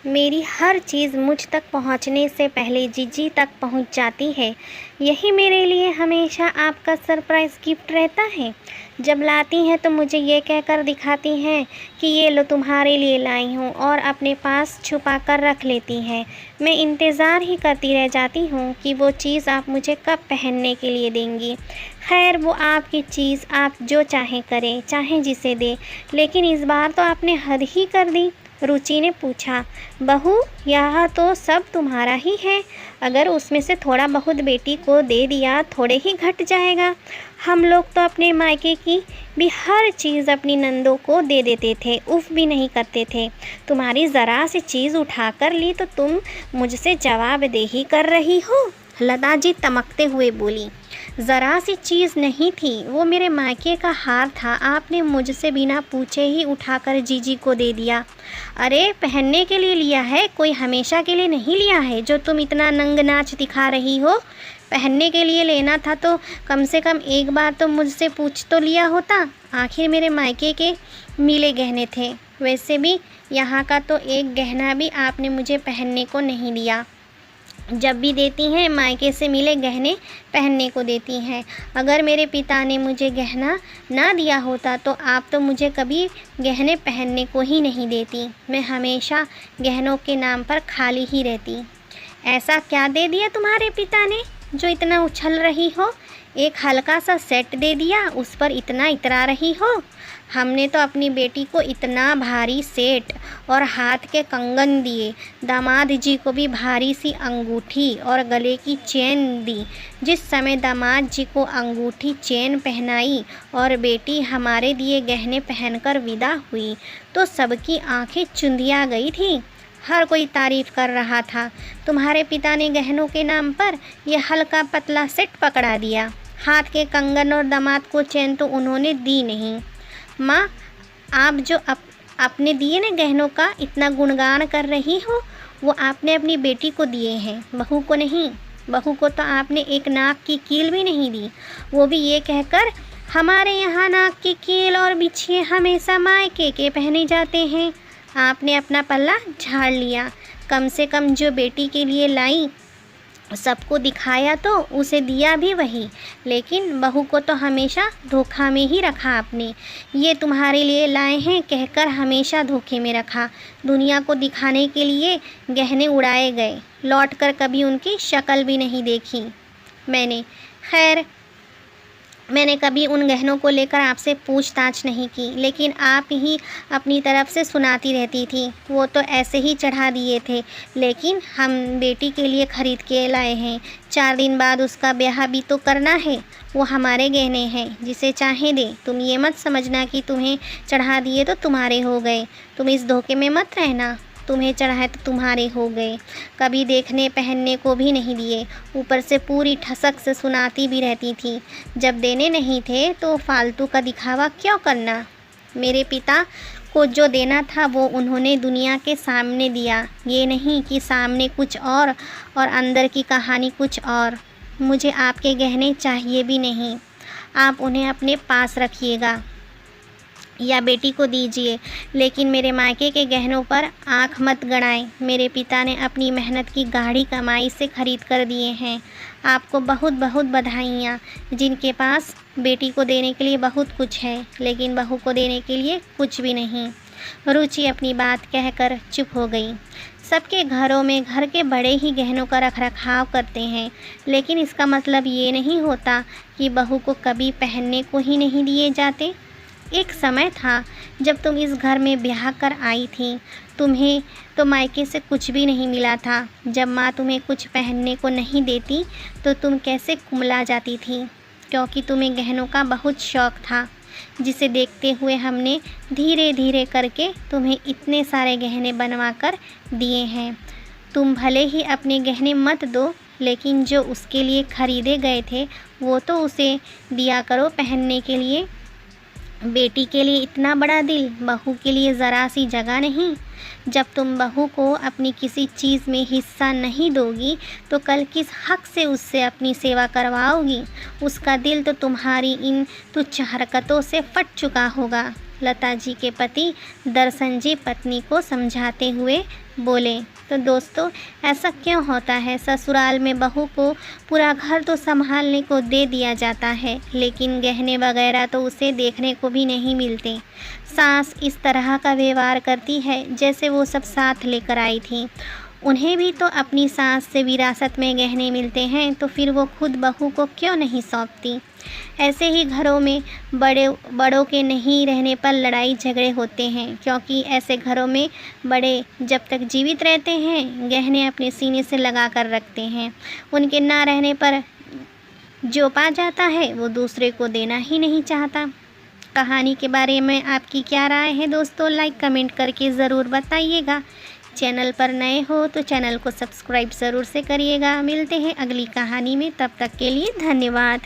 मेरी हर चीज़ मुझ तक पहुंचने से पहले जीजी तक पहुंच जाती है। यही मेरे लिए हमेशा आपका सरप्राइज़ गिफ्ट रहता है। जब लाती हैं तो मुझे ये कहकर दिखाती हैं कि ये लो तुम्हारे लिए लाई हूँ, और अपने पास छुपा कर रख लेती हैं। मैं इंतज़ार ही करती रह जाती हूँ कि वो चीज़ आप मुझे कब पहनने के लिए देंगी। खैर, वो आपकी चीज़, आप जो चाहें करें, चाहें जिसे दें, लेकिन इस बार तो आपने हद ही कर दी। रुचि ने पूछा। बहू, यह तो सब तुम्हारा ही है। अगर उसमें से थोड़ा बहुत बेटी को दे दिया, थोड़े ही घट जाएगा। हम लोग तो अपने मायके की भी हर चीज़ अपनी नंदों को दे देते थे, उफ भी नहीं करते थे। तुम्हारी ज़रा सी चीज़ उठा कर ली तो तुम मुझसे जवाबदेही कर रही हो। लता जी तमकते हुए बोली। ज़रा सी चीज़ नहीं थी, वो मेरे मायके का हार था। आपने मुझसे बिना पूछे ही उठाकर जीजी को दे दिया। अरे, पहनने के लिए लिया है, कोई हमेशा के लिए नहीं लिया है जो तुम इतना नंग नाच दिखा रही हो। पहनने के लिए लेना था तो कम से कम एक बार तो मुझसे पूछ तो लिया होता। आखिर मेरे मायके के मिले गहने थे। वैसे भी यहाँ का तो एक गहना भी आपने मुझे पहनने को नहीं दिया। जब भी देती हैं, मायके से मिले गहने पहनने को देती हैं। अगर मेरे पिता ने मुझे गहना ना दिया होता तो आप तो मुझे कभी गहने पहनने को ही नहीं देती। मैं हमेशा गहनों के नाम पर खाली ही रहती। ऐसा क्या दे दिया तुम्हारे पिता ने जो इतना उछल रही हो? एक हल्का सा सेट दे दिया, उस पर इतना इतरा रही हो? हमने तो अपनी बेटी को इतना भारी सेट और हाथ के कंगन दिए, दामाद जी को भी भारी सी अंगूठी और गले की चेन दी। जिस समय दामाद जी को अंगूठी चेन पहनाई और बेटी हमारे दिए गहने पहनकर विदा हुई तो सबकी आंखें चुंधिया गई थी। हर कोई तारीफ़ कर रहा था। तुम्हारे पिता ने गहनों के नाम पर यह हल्का पतला सेट पकड़ा दिया। हाथ के कंगन और दामाद को चेन तो उन्होंने दी नहीं। माँ, आप जो अपने दिए ने गहनों का इतना गुणगान कर रही हो, वो आपने अपनी बेटी को दिए हैं, बहू को नहीं। बहू को तो आपने एक नाक की कील भी नहीं दी, वो भी ये कहकर हमारे यहाँ नाक की कील और बिछिए हमेशा मायके के पहने जाते हैं। आपने अपना पल्ला झाड़ लिया। कम से कम जो बेटी के लिए लाई सबको दिखाया तो उसे दिया भी वही, लेकिन बहू को तो हमेशा धोखा में ही रखा आपने। ये तुम्हारे लिए लाए हैं कहकर हमेशा धोखे में रखा। दुनिया को दिखाने के लिए गहने उड़ाए गए, लौटकर कभी उनकी शक्ल भी नहीं देखी मैंने। खैर, मैंने कभी उन गहनों को लेकर आपसे पूछताछ नहीं की, लेकिन आप ही अपनी तरफ से सुनाती रहती थी। वो तो ऐसे ही चढ़ा दिए थे, लेकिन हम बेटी के लिए ख़रीद के लाए हैं। 4 दिन बाद उसका ब्याह भी तो करना है। वो हमारे गहने हैं, जिसे चाहे दे। तुम ये मत समझना कि तुम्हें चढ़ा दिए तो तुम्हारे हो गए। तुम इस धोखे में मत रहना। तुम्हें चढ़ाए तो तुम्हारे हो गए। कभी देखने पहनने को भी नहीं दिए, ऊपर से पूरी ठसक से सुनाती भी रहती थी। जब देने नहीं थे तो फालतू का दिखावा क्यों करना। मेरे पिता को जो देना था वो उन्होंने दुनिया के सामने दिया, ये नहीं कि सामने कुछ और अंदर की कहानी कुछ और। मुझे आपके गहने चाहिए भी नहीं। आप उन्हें अपने पास रखिएगा या बेटी को दीजिए, लेकिन मेरे मायके के गहनों पर आँख मत गड़ाएं। मेरे पिता ने अपनी मेहनत की गाढ़ी कमाई से खरीद कर दिए हैं। आपको बहुत बहुत बधाइयाँ, जिनके पास बेटी को देने के लिए बहुत कुछ है, लेकिन बहू को देने के लिए कुछ भी नहीं। रुचि अपनी बात कहकर चुप हो गई। सबके घरों में घर के बड़े ही गहनों का रख रखाव करते हैं, लेकिन इसका मतलब ये नहीं होता कि बहू को कभी पहनने को ही नहीं दिए जाते। एक समय था जब तुम इस घर में ब्याह कर आई थी। तुम्हें तो मायके से कुछ भी नहीं मिला था। जब माँ तुम्हें कुछ पहनने को नहीं देती तो तुम कैसे कुमला जाती थी, क्योंकि तुम्हें गहनों का बहुत शौक़ था, जिसे देखते हुए हमने धीरे धीरे करके तुम्हें इतने सारे गहने बनवा कर दिए हैं। तुम भले ही अपने गहने मत दो, लेकिन जो उसके लिए खरीदे गए थे वो तो उसे दिया करो पहनने के लिए। बेटी के लिए इतना बड़ा दिल, बहू के लिए ज़रा सी जगह नहीं। जब तुम बहू को अपनी किसी चीज़ में हिस्सा नहीं दोगी तो कल किस हक़ से उससे अपनी सेवा करवाओगी। उसका दिल तो तुम्हारी इन तुच्छ हरकतों से फट चुका होगा। लता जी के पति दर्शन जी पत्नी को समझाते हुए बोले। तो दोस्तों, ऐसा क्यों होता है? ससुराल में बहू को पूरा घर तो संभालने को दे दिया जाता है, लेकिन गहने वगैरह तो उसे देखने को भी नहीं मिलते। सास इस तरह का व्यवहार करती है जैसे वो सब साथ लेकर आई थी। उन्हें भी तो अपनी सास से विरासत में गहने मिलते हैं, तो फिर वो खुद बहू को क्यों नहीं सौंपती? ऐसे ही घरों में बड़ों के नहीं रहने पर लड़ाई झगड़े होते हैं, क्योंकि ऐसे घरों में बड़े जब तक जीवित रहते हैं गहने अपने सीने से लगा कर रखते हैं। उनके ना रहने पर जो पा जाता है वो दूसरे को देना ही नहीं चाहता। कहानी के बारे में आपकी क्या राय है दोस्तों? लाइक कमेंट करके ज़रूर बताइएगा। चैनल पर नए हो तो चैनल को सब्सक्राइब ज़रूर से करिएगा। मिलते हैं अगली कहानी में, तब तक के लिए धन्यवाद।